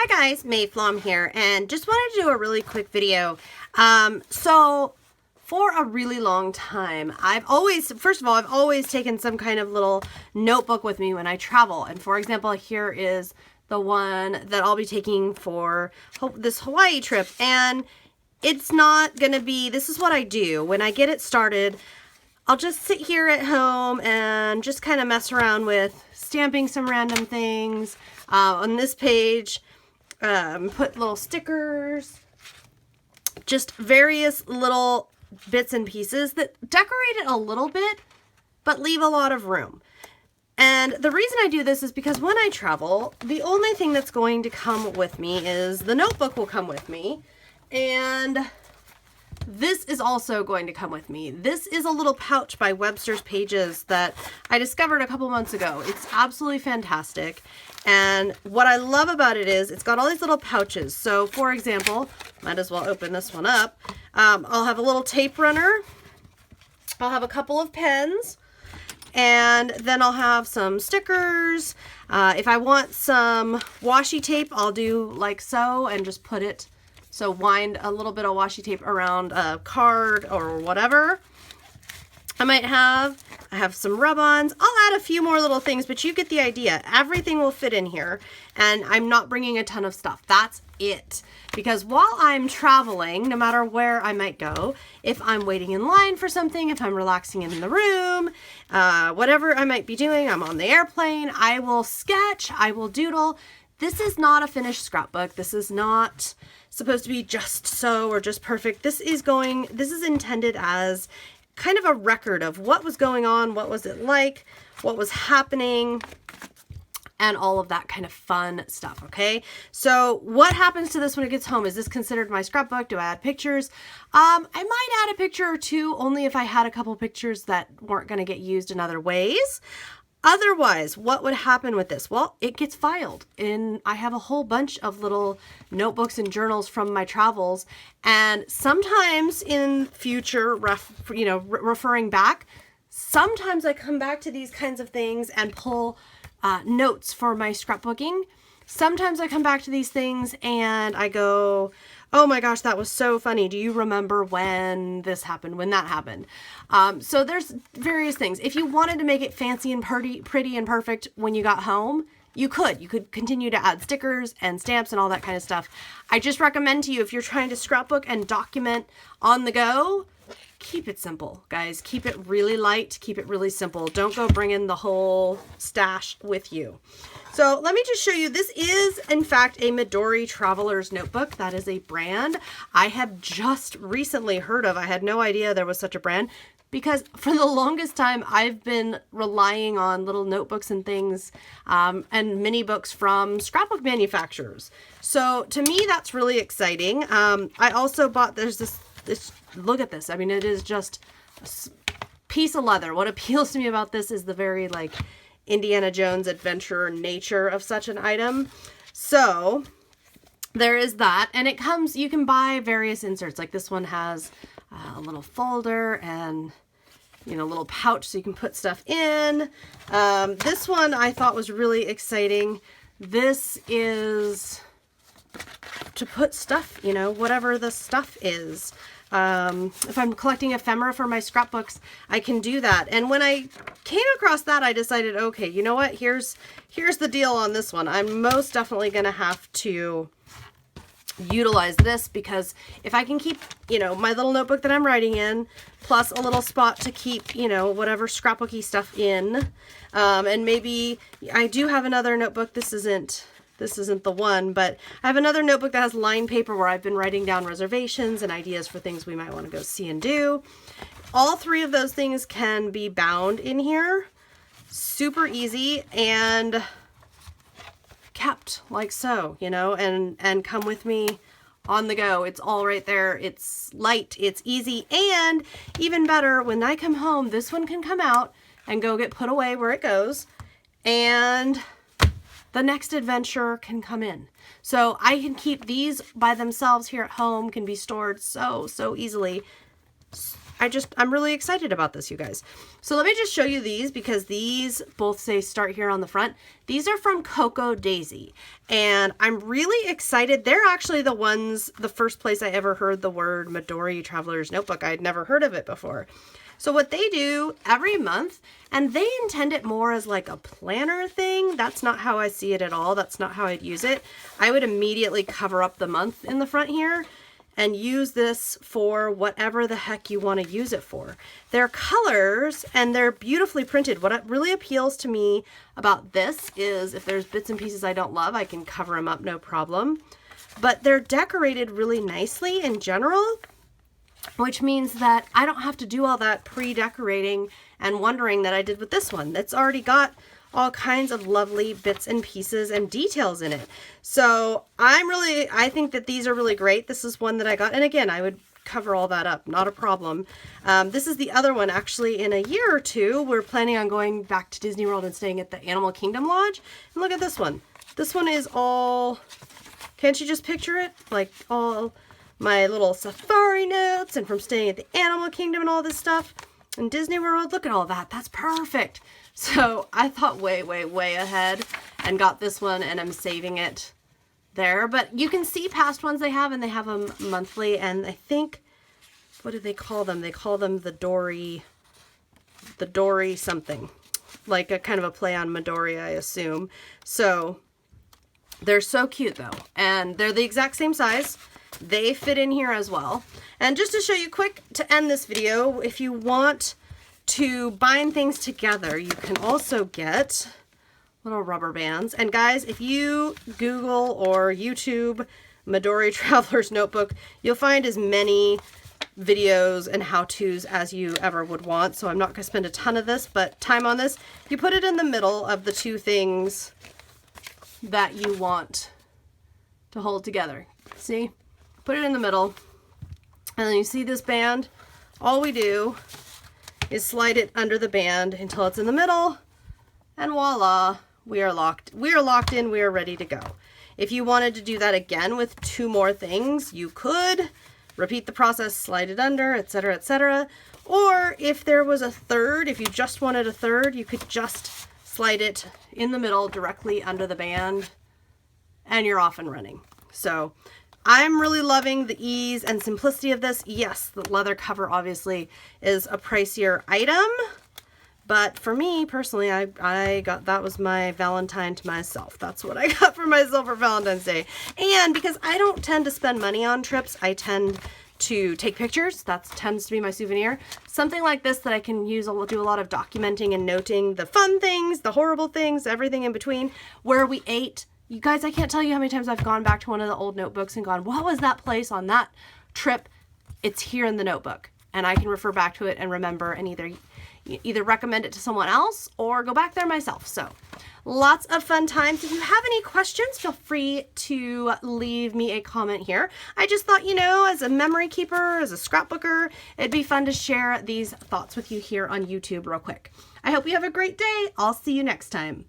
Hi guys, Mayflom here, and just wanted to do a really quick video. So for a really long time, I've always taken some kind of little notebook with me when I travel. And for example, here is the one that I'll be taking for this Hawaii trip. And it's not gonna be, this is what I do. When I get it started, I'll just sit here at home and just kind of mess around with stamping some random things. On this page, put little stickers, just various little bits and pieces that decorate it a little bit, but leave a lot of room. And the reason I do this is because when I travel, the only thing that's going to come with me is the notebook will come with me, and this is also going to come with me. This is a little pouch by Webster's Pages that I discovered a couple months ago. It's absolutely fantastic. And what I love about it is it's got all these little pouches. So for example, might as well open this one up. I'll have a little tape runner. I'll have a couple of pens. And then I'll have some stickers. If I want some washi tape, I'll do like so and just put it. So wind a little bit of washi tape around a card or whatever. I have some rub-ons. I'll add a few more little things, but you get the idea. Everything will fit in here, and I'm not bringing a ton of stuff. That's it. Because while I'm traveling, no matter where I might go, if I'm waiting in line for something, if I'm relaxing in the room, whatever I might be doing, I'm on the airplane, I will sketch, I will doodle. This is not a finished scrapbook. This is not supposed to be just so or just perfect. This is intended as kind of a record of what was going on, what was it like, what was happening, and all of that kind of fun stuff, okay? So what happens to this when it gets home? Is this considered my scrapbook? Do I add pictures? I might add a picture or two, only if I had a couple pictures that weren't going to get used in other ways. Otherwise, what would happen with this? Well, it gets filed. I have a whole bunch of little notebooks and journals from my travels, and sometimes in future, referring back, sometimes I come back to these kinds of things and pull notes for my scrapbooking. Sometimes I come back to these things and I go, oh my gosh, that was so funny. Do you remember when this happened, when that happened? So there's various things. If you wanted to make it fancy and pretty and perfect when you got home, you could continue to add stickers and stamps and all that kind of stuff. I just recommend to you, if you're trying to scrapbook and document on the go, keep it simple, guys. Keep it really light. Keep it really simple. Don't go bringing the whole stash with you. So let me just show you. This is, in fact, a Midori Traveler's Notebook. That is a brand I have just recently heard of. I had no idea there was such a brand, because for the longest time I've been relying on little notebooks and things and mini books from scrapbook manufacturers. So to me, that's really exciting. I also bought, there's this, look at this. I mean, it is just a piece of leather. What appeals to me about this is the very like Indiana Jones adventure nature of such an item. So there is that, and it comes, you can buy various inserts. Like this one has a little folder and, you know, a little pouch so you can put stuff in. This one I thought was really exciting. This is to put stuff, you know, whatever the stuff is. If I'm collecting ephemera for my scrapbooks, I can do that. And when I came across that, I decided, okay, you know what? Here's the deal on this one. I'm most definitely going to have to utilize this, because if I can keep, you know, my little notebook that I'm writing in, plus a little spot to keep, you know, whatever scrapbooky stuff in, and maybe I do have another notebook. This isn't the one, but I have another notebook that has lined paper where I've been writing down reservations and ideas for things we might want to go see and do. All three of those things can be bound in here. Super easy and kept like so, you know, and come with me on the go. It's all right there. It's light, it's easy, and even better, when I come home, this one can come out and go get put away where it goes, and the next adventure can come in. So I can keep these by themselves here at home, can be stored so easily. I'm really excited about this, you guys. So let me just show you these, because these both say start here on the front. These are from Coco Daisy, and I'm really excited. They're actually the first place I ever heard the word Midori Traveler's Notebook. I'd never heard of it before. So what they do every month, and they intend it more as like a planner thing. That's not how I see it at all. That's not how I'd use it. I would immediately cover up the month in the front here and use this for whatever the heck you want to use it for. They're colors and they're beautifully printed. What really appeals to me about this is if there's bits and pieces I don't love, I can cover them up, no problem. But they're decorated really nicely in general, which means that I don't have to do all that pre-decorating and wondering that I did with this one. It's already got all kinds of lovely bits and pieces and details in it. So I think that these are really great. This is one that I got, and again, I would cover all that up, not a problem. This is the other one. Actually, in a year or two, we're planning on going back to Disney World and staying at the Animal Kingdom Lodge. And look at this one. This one is all, can't you just picture it? Like all my little safari notes and from staying at the Animal Kingdom and all this stuff. And Disney World, look at all that. That's perfect. So I thought way, way, way ahead and got this one, and I'm saving it there. But you can see past ones they have, and they have them monthly. And I think, what do they call them? They call them the Dory something. Like a kind of a play on Midori, I assume. So they're so cute though. And they're the exact same size. They fit in here as well. And just to show you quick to end this video, if you want to bind things together, you can also get little rubber bands. And guys, if you Google or YouTube Midori Traveler's Notebook, you'll find as many videos and how-tos as you ever would want. So I'm not going to spend a ton of time on this. You put it in the middle of the two things that you want to hold together. See? Put it in the middle, and then you see this band. All we do is slide it under the band until it's in the middle, and voila, we are locked. We are locked in. We are ready to go. If you wanted to do that again with two more things, you could repeat the process, slide it under, etc., etc. Or if there was a third, if you just wanted a third, you could just slide it in the middle directly under the band, and you're off and running. So I'm really loving the ease and simplicity of this. Yes, the leather cover obviously is a pricier item, but for me personally, I got, that was my Valentine to myself. That's what I got for myself for Valentine's Day. And because I don't tend to spend money on trips, I tend to take pictures. That tends to be my souvenir. Something like this that I can use, do a lot of documenting and noting the fun things, the horrible things, everything in between, where we ate. You guys, I can't tell you how many times I've gone back to one of the old notebooks and gone, what was that place on that trip? It's here in the notebook. And I can refer back to it and remember and either recommend it to someone else or go back there myself. So lots of fun times. If you have any questions, feel free to leave me a comment here. I just thought, you know, as a memory keeper, as a scrapbooker, it'd be fun to share these thoughts with you here on YouTube real quick. I hope you have a great day. I'll see you next time.